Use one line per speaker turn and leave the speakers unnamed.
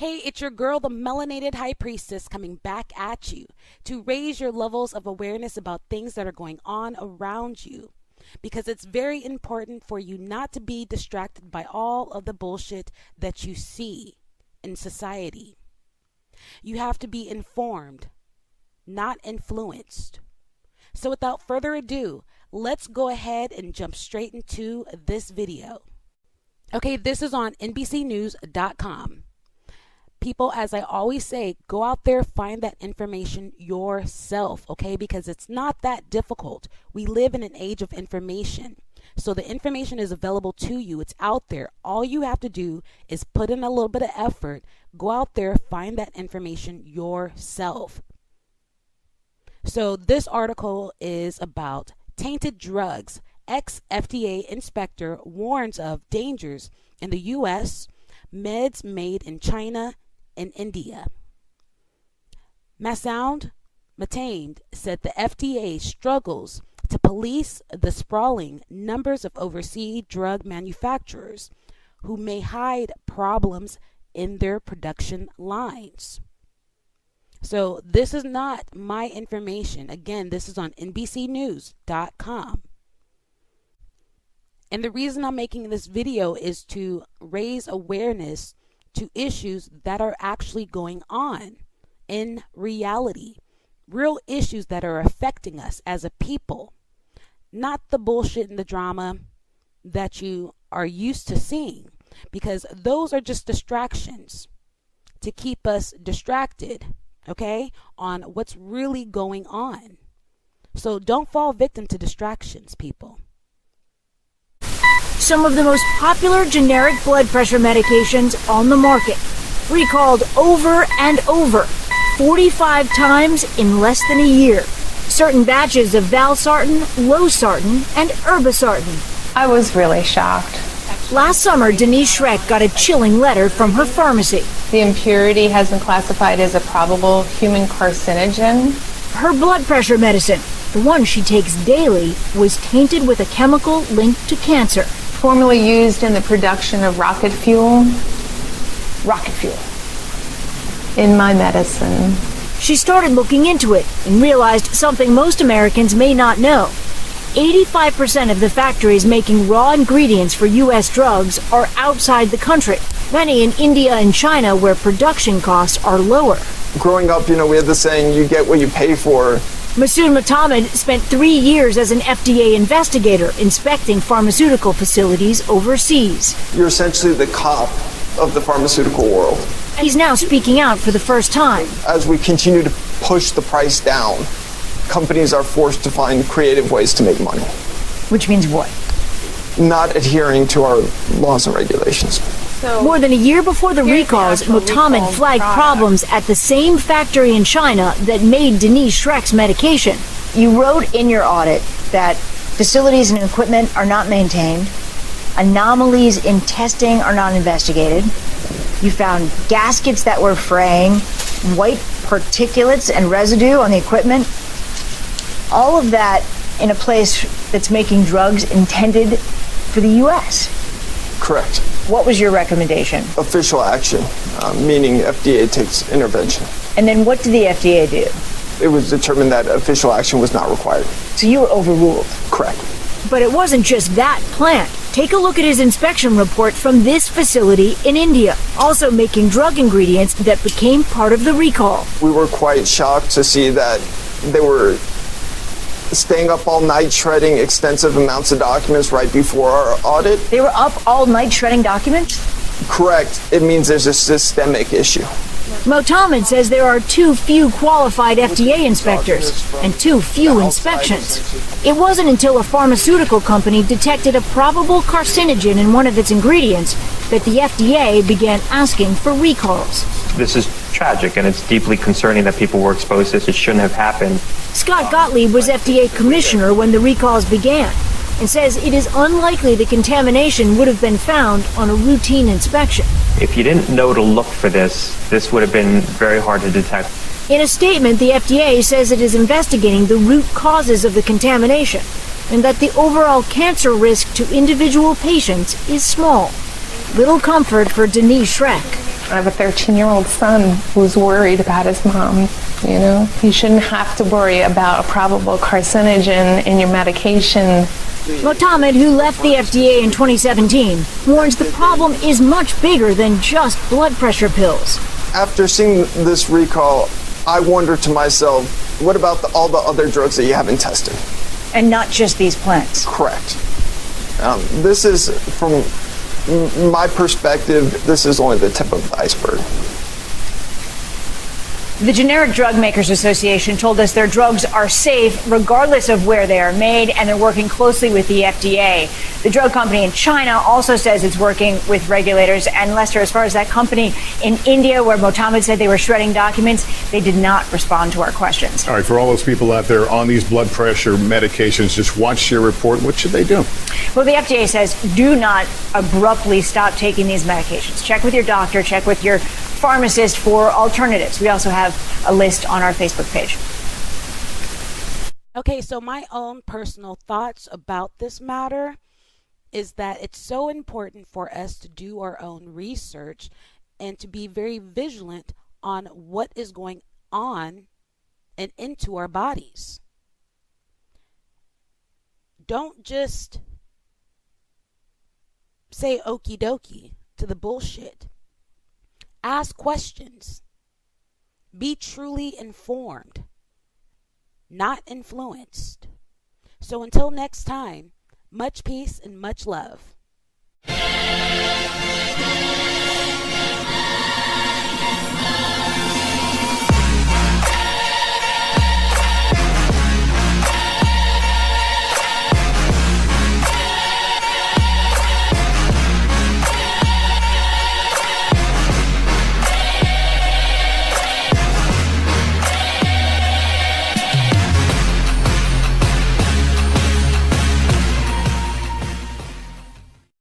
Hey, it's your girl, the melanated high priestess, coming back at you to raise your levels of awareness about things that are going on around you. Because it's very important for you not to be distracted by all of the bullshit that you see in society. You have to be informed, not influenced. So without further ado, let's go ahead and jump straight into this video. Okay, this is on NBCnews.com. People, as I always say, go out there, find that information yourself, okay? Because it's not that difficult. We live in an age of information. So the information is available to you. It's out there. All you have to do is put in a little bit of effort. Go out there, find that information yourself. So this article is about tainted drugs. Ex-FDA inspector warns of dangers in the U.S., meds made in China and India. Masoud Matamed said the FDA struggles to police the sprawling numbers of overseas drug manufacturers who may hide problems in their production lines. So this is not my information. Again, this is on NBCnews.com. And the reason I'm making this video is to raise awareness to issues that are actually going on in reality. Real issues that are affecting us as a people. Not the bullshit and the drama that you are used to seeing. Because those are just distractions to keep us distracted, okay, on what's really going on. So don't fall victim to distractions, people.
Some of the most popular generic blood pressure medications on the market, recalled over and over, 45 times in less than a year. Certain batches of valsartan, losartan, and irbesartan.
I was really shocked.
Last summer, Denise Schreck got a chilling letter from her pharmacy.
The impurity has been classified as a probable human carcinogen.
Her blood pressure medicine, the one she takes daily, was tainted with a chemical linked to cancer.
Formerly used in the production of rocket fuel. Rocket fuel. In my medicine.
She started looking into it and realized something most Americans may not know. 85% of the factories making raw ingredients for U.S. drugs are outside the country. Many in India and China, where production costs are lower.
Growing up, we had the saying, you get what you pay for.
Masoud Matamed spent 3 years as an FDA investigator inspecting pharmaceutical facilities overseas.
You're essentially the cop of the pharmaceutical world.
He's now speaking out for the first time.
As we continue to push the price down, companies are forced to find creative ways to make money.
Which means what?
Not adhering to our laws and regulations.
More than a year before the recalls, Matamed flagged problems at the same factory in China that made Denise Schreck's medication.
You wrote in your audit that facilities and equipment are not maintained, anomalies in testing are not investigated, you found gaskets that were fraying, white particulates and residue on the equipment. All of that in a place that's making drugs intended for the U.S.
Correct.
What was your recommendation?
Official action, meaning FDA takes intervention.
And then what did the FDA do?
It was determined that official action was not required.
So you were overruled?
Correct.
But it wasn't just that plant. Take a look at his inspection report from this facility in India, also making drug ingredients that became part of the recall.
We were quite shocked to see that they were staying up all night shredding extensive amounts of documents right before our audit.
They were up all night shredding documents?
Correct. It means there's a systemic issue.
Matamed says there are too few qualified FDA inspectors and too few inspections. It wasn't until a pharmaceutical company detected a probable carcinogen in one of its ingredients that the FDA began asking for recalls.
This is tragic, and it's deeply concerning that people were exposed to this. It shouldn't have happened.
Scott Gottlieb was FDA commissioner when the recalls began and says it is unlikely the contamination would have been found on a routine inspection.
If you didn't know to look for this, this would have been very hard to detect.
In a statement, the FDA says it is investigating the root causes of the contamination and that the overall cancer risk to individual patients is small. Little comfort for Denise Schreck.
I have a 13-year-old son who's worried about his mom, you know? You shouldn't have to worry about a probable carcinogen in your medication.
Motamed, who left the FDA in 2017, warns the problem is much bigger than just blood pressure pills.
After seeing this recall, I wonder to myself, what about all the other drugs that you haven't tested?
And not just these plants.
Correct. This is, from my perspective, this is only the tip of the iceberg.
The Generic Drug Makers Association told us their drugs are safe regardless of where they are made, and they're working closely with the FDA. The drug company in China also says it's working with regulators. And Lester, as far as that company in India where Motamed said they were shredding documents, they did not respond to our questions.
All right, for all those people out there on these blood pressure medications, just watch your report. What should they do?
Well, the FDA says do not abruptly stop taking these medications. Check with your doctor, check with your pharmacist for alternatives. We also have a list on our Facebook page.
Okay, so my own personal thoughts about this matter is that it's so important for us to do our own research and to be very vigilant on what is going on and into our bodies. Don't just say okie dokie to the bullshit. Ask questions. Be truly informed, not influenced. So until next time, much peace and much love.